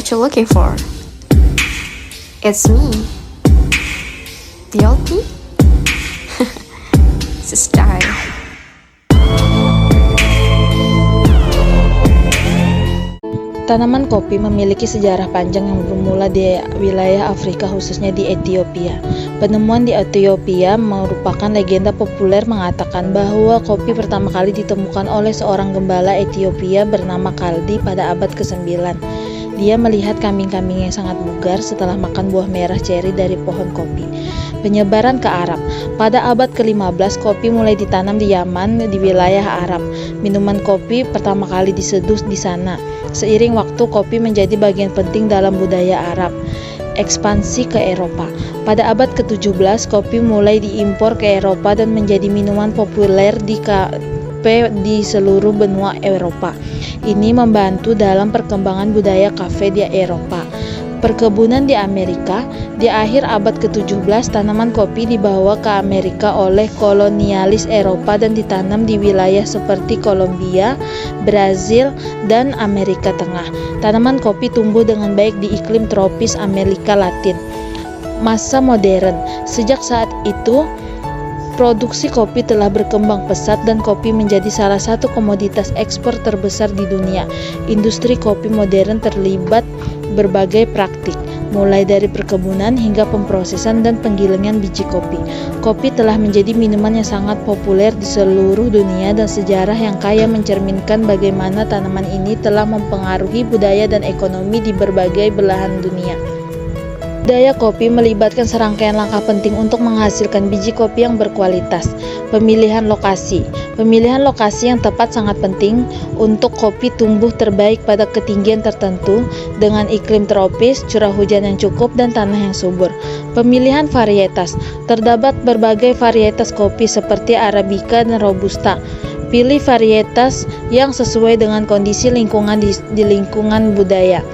what you're looking for. It's me, the old me. It's a style. Tanaman kopi memiliki sejarah panjang yang bermula di wilayah Afrika, khususnya di Ethiopia. Penemuan di Ethiopia merupakan legenda populer mengatakan bahwa kopi pertama kali ditemukan oleh seorang gembala Ethiopia bernama Kaldi pada abad ke-9. Dia melihat kambing-kambing yang sangat bugar setelah makan buah merah ceri dari pohon kopi. Penyebaran ke Arab. Pada abad ke-15, kopi mulai ditanam di Yaman di wilayah Arab. Minuman kopi pertama kali diseduh di sana. Seiring waktu, kopi menjadi bagian penting dalam budaya Arab. Ekspansi ke Eropa. Pada abad ke-17, kopi mulai diimpor ke Eropa dan menjadi minuman populer di seluruh benua Eropa. Ini membantu dalam perkembangan budaya kafe di Eropa. Perkebunan di Amerika. Di akhir abad ke-17, tanaman kopi dibawa ke Amerika oleh kolonialis Eropa dan ditanam di wilayah seperti Kolombia, Brazil, dan Amerika Tengah. Tanaman kopi tumbuh dengan baik di iklim tropis Amerika Latin. Masa modern. Sejak saat itu, produksi kopi telah berkembang pesat dan kopi menjadi salah satu komoditas ekspor terbesar di dunia. Industri kopi modern terlibat berbagai praktik, mulai dari perkebunan hingga pemrosesan dan penggilingan biji kopi. Kopi telah menjadi minuman yang sangat populer di seluruh dunia dan sejarah yang kaya mencerminkan bagaimana tanaman ini telah mempengaruhi budaya dan ekonomi di berbagai belahan dunia. Budaya kopi melibatkan serangkaian langkah penting untuk menghasilkan biji kopi yang berkualitas. Pemilihan lokasi. Pemilihan lokasi yang tepat sangat penting untuk kopi tumbuh terbaik pada ketinggian tertentu dengan iklim tropis, curah hujan yang cukup, dan tanah yang subur. Pemilihan varietas. Terdapat berbagai varietas kopi seperti Arabica dan Robusta. Pilih varietas yang sesuai dengan kondisi lingkungan di lingkungan budaya.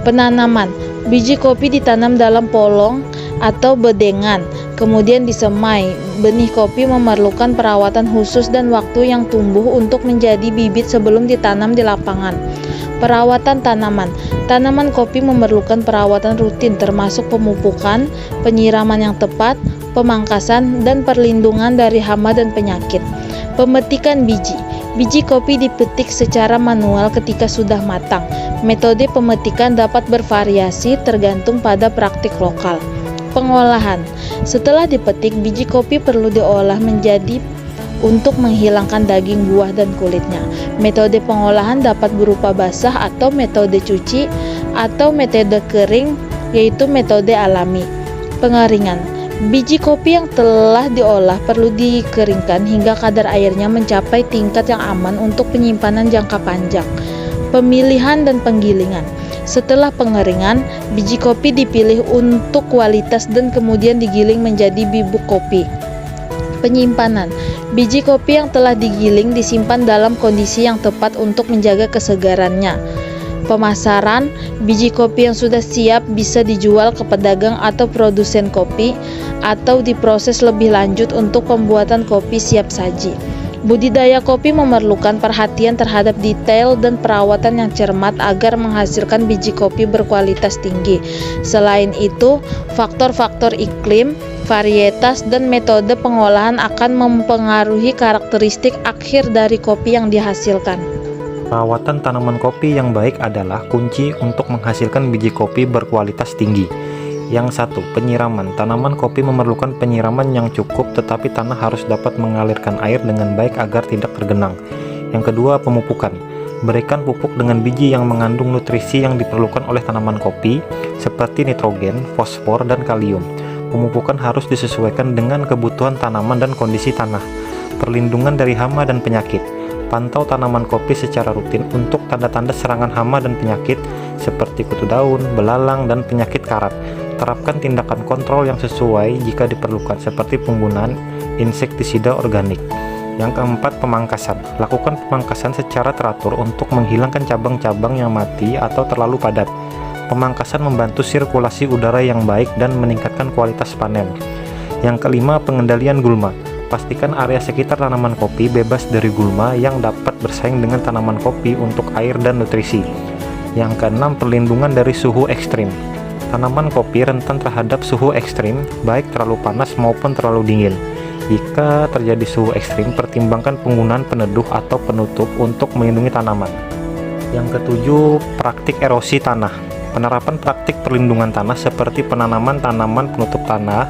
Penanaman. Biji kopi ditanam dalam polong atau bedengan, kemudian disemai. Benih kopi memerlukan perawatan khusus dan waktu yang tumbuh untuk menjadi bibit sebelum ditanam di lapangan. Perawatan tanaman. Tanaman kopi memerlukan perawatan rutin termasuk pemupukan, penyiraman yang tepat, pemangkasan, dan perlindungan dari hama dan penyakit. Pemetikan biji. Biji kopi dipetik secara manual ketika sudah matang. Metode pemetikan dapat bervariasi tergantung pada praktik lokal. Pengolahan. Setelah dipetik, biji kopi perlu diolah menjadi untuk menghilangkan daging buah dan kulitnya. Metode pengolahan dapat berupa basah atau metode cuci atau metode kering, yaitu metode alami. Pengeringan. Biji kopi yang telah diolah perlu dikeringkan hingga kadar airnya mencapai tingkat yang aman untuk penyimpanan jangka panjang. Pemilihan dan penggilingan. Setelah pengeringan, biji kopi dipilih untuk kualitas dan kemudian digiling menjadi bubuk kopi. Penyimpanan. Biji kopi yang telah digiling disimpan dalam kondisi yang tepat untuk menjaga kesegarannya. Pemasaran. Biji kopi yang sudah siap bisa dijual ke pedagang atau produsen kopi atau diproses lebih lanjut untuk pembuatan kopi siap saji. Budidaya kopi memerlukan perhatian terhadap detail dan perawatan yang cermat agar menghasilkan biji kopi berkualitas tinggi. Selain itu, faktor-faktor iklim, varietas, dan metode pengolahan akan mempengaruhi karakteristik akhir dari kopi yang dihasilkan. Perawatan tanaman kopi yang baik adalah kunci untuk menghasilkan biji kopi berkualitas tinggi. Yang satu, penyiraman. Tanaman kopi memerlukan penyiraman yang cukup, tetapi tanah harus dapat mengalirkan air dengan baik agar tidak tergenang. Yang kedua, pemupukan. Berikan pupuk dengan biji yang mengandung nutrisi yang diperlukan oleh tanaman kopi, seperti nitrogen, fosfor, dan kalium. Pemupukan harus disesuaikan dengan kebutuhan tanaman dan kondisi tanah. Perlindungan dari hama dan penyakit. Pantau tanaman kopi secara rutin untuk tanda-tanda serangan hama dan penyakit seperti kutu daun, belalang, dan penyakit karat. Terapkan tindakan kontrol yang sesuai jika diperlukan seperti penggunaan insektisida organik. Yang keempat, pemangkasan. Lakukan pemangkasan secara teratur untuk menghilangkan cabang-cabang yang mati atau terlalu padat. Pemangkasan membantu sirkulasi udara yang baik dan meningkatkan kualitas panen. Yang kelima, pengendalian gulma. Pastikan area sekitar tanaman kopi bebas dari gulma yang dapat bersaing dengan tanaman kopi untuk air dan nutrisi. Yang keenam, perlindungan dari suhu ekstrim. Tanaman kopi rentan terhadap suhu ekstrim, baik terlalu panas maupun terlalu dingin. Jika terjadi suhu ekstrim, pertimbangkan penggunaan peneduh atau penutup untuk melindungi tanaman. Yang ketujuh, praktik erosi tanah. Penerapan praktik perlindungan tanah seperti penanaman tanaman penutup tanah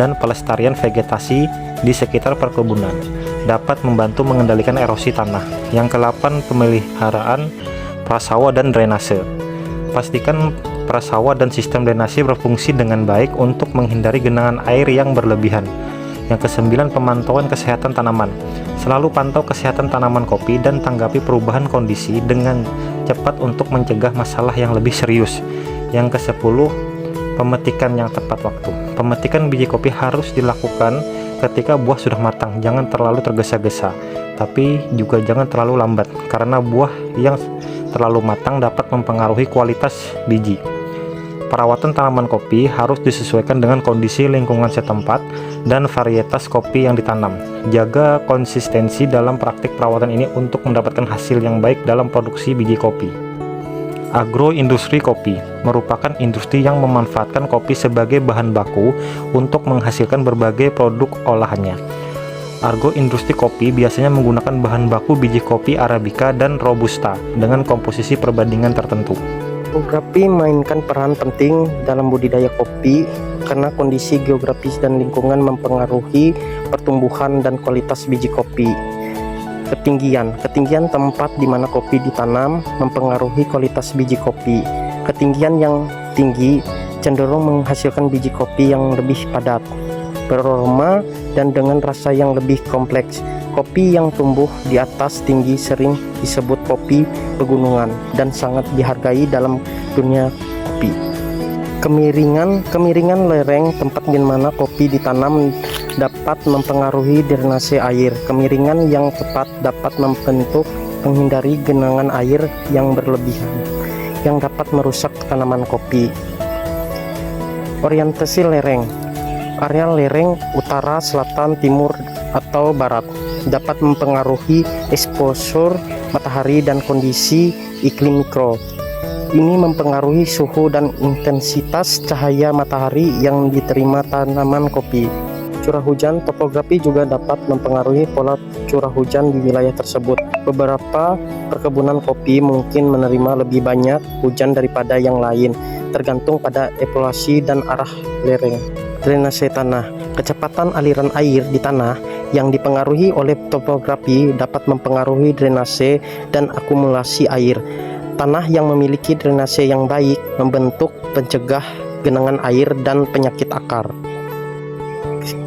dan pelestarian vegetasi di sekitar perkebunan dapat membantu mengendalikan erosi tanah. Yang ke-8, pemeliharaan prasawa dan drainase. Pastikan prasawa dan sistem drainase berfungsi dengan baik untuk menghindari genangan air yang berlebihan. Yang ke-9, pemantauan kesehatan tanaman. Selalu pantau kesehatan tanaman kopi dan tanggapi perubahan kondisi dengan cepat untuk mencegah masalah yang lebih serius. Yang ke-10, pemetikan yang tepat waktu. Pemetikan biji kopi harus dilakukan ketika buah sudah matang, jangan terlalu tergesa-gesa, tapi juga jangan terlalu lambat, karena buah yang terlalu matang dapat mempengaruhi kualitas biji. Perawatan tanaman kopi harus disesuaikan dengan kondisi lingkungan setempat dan varietas kopi yang ditanam. Jaga konsistensi dalam praktik perawatan ini untuk mendapatkan hasil yang baik dalam produksi biji kopi. Agroindustri kopi merupakan industri yang memanfaatkan kopi sebagai bahan baku untuk menghasilkan berbagai produk olahannya. Agroindustri kopi biasanya menggunakan bahan baku biji kopi Arabica dan Robusta dengan komposisi perbandingan tertentu. Topografi mainkan peran penting dalam budidaya kopi karena kondisi geografis dan lingkungan mempengaruhi pertumbuhan dan kualitas biji kopi. Ketinggian tempat di mana kopi ditanam mempengaruhi kualitas biji kopi. Ketinggian yang tinggi cenderung menghasilkan biji kopi yang lebih padat, beraroma, dan dengan rasa yang lebih kompleks. Kopi yang tumbuh di atas tinggi sering disebut kopi pegunungan dan sangat dihargai dalam dunia kopi. Kemiringan lereng tempat di mana kopi ditanam dapat mempengaruhi drainase air. Kemiringan yang tepat dapat membentuk menghindari genangan air yang berlebihan yang dapat merusak tanaman kopi. Orientasi lereng. Area lereng utara, selatan, timur, atau barat dapat mempengaruhi eksposur matahari dan kondisi iklim mikro. Ini mempengaruhi suhu dan intensitas cahaya matahari yang diterima tanaman kopi. Curah hujan. Topografi juga dapat mempengaruhi pola curah hujan di wilayah tersebut. Beberapa perkebunan kopi mungkin menerima lebih banyak hujan daripada yang lain, tergantung pada elevasi dan arah lereng. Drainase tanah. Kecepatan aliran air di tanah yang dipengaruhi oleh topografi dapat mempengaruhi drainase dan akumulasi air. Tanah yang memiliki drainase yang baik membentuk pencegah genangan air dan penyakit akar.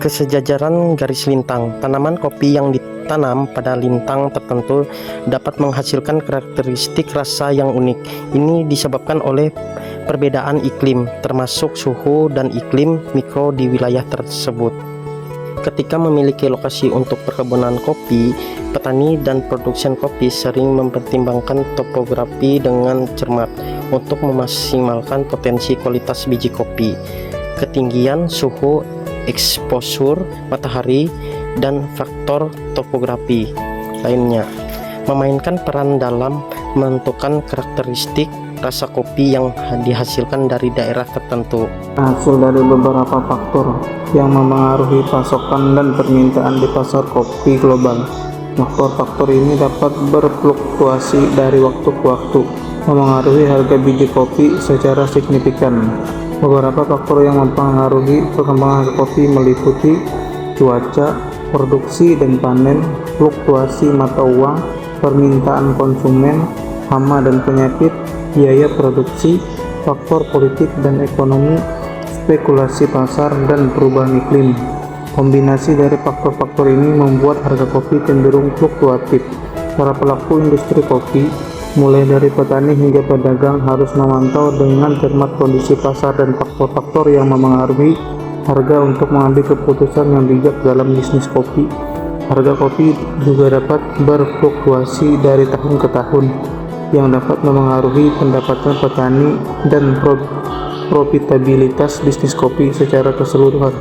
Kesejajaran garis lintang. Tanaman kopi yang ditanam pada lintang tertentu dapat menghasilkan karakteristik rasa yang unik. Ini disebabkan oleh perbedaan iklim, termasuk suhu dan iklim mikro di wilayah tersebut. Ketika memiliki lokasi untuk perkebunan kopi, petani dan produsen kopi sering mempertimbangkan topografi dengan cermat untuk memaksimalkan potensi kualitas biji kopi. Ketinggian, suhu, eksposur matahari, dan faktor topografi lainnya memainkan peran dalam menentukan karakteristik rasa kopi yang dihasilkan dari daerah tertentu. Hasil dari beberapa faktor yang memengaruhi pasokan dan permintaan di pasar kopi global. Faktor-faktor ini dapat berfluktuasi dari waktu ke waktu, memengaruhi harga biji kopi secara signifikan. Beberapa faktor yang mempengaruhi perkembangan harga kopi meliputi cuaca, produksi dan panen, fluktuasi mata uang, permintaan konsumen, hama dan penyakit, biaya produksi, faktor politik dan ekonomi, spekulasi pasar, dan perubahan iklim. Kombinasi dari faktor-faktor ini membuat harga kopi cenderung fluktuatif. Para pelaku industri kopi, mulai dari petani hingga pedagang, harus memantau dengan cermat kondisi pasar dan faktor-faktor yang memengaruhi harga untuk mengambil keputusan yang bijak dalam bisnis kopi. Harga kopi juga dapat berfluktuasi dari tahun ke tahun, yang dapat memengaruhi pendapatan petani dan profitabilitas bisnis kopi secara keseluruhan.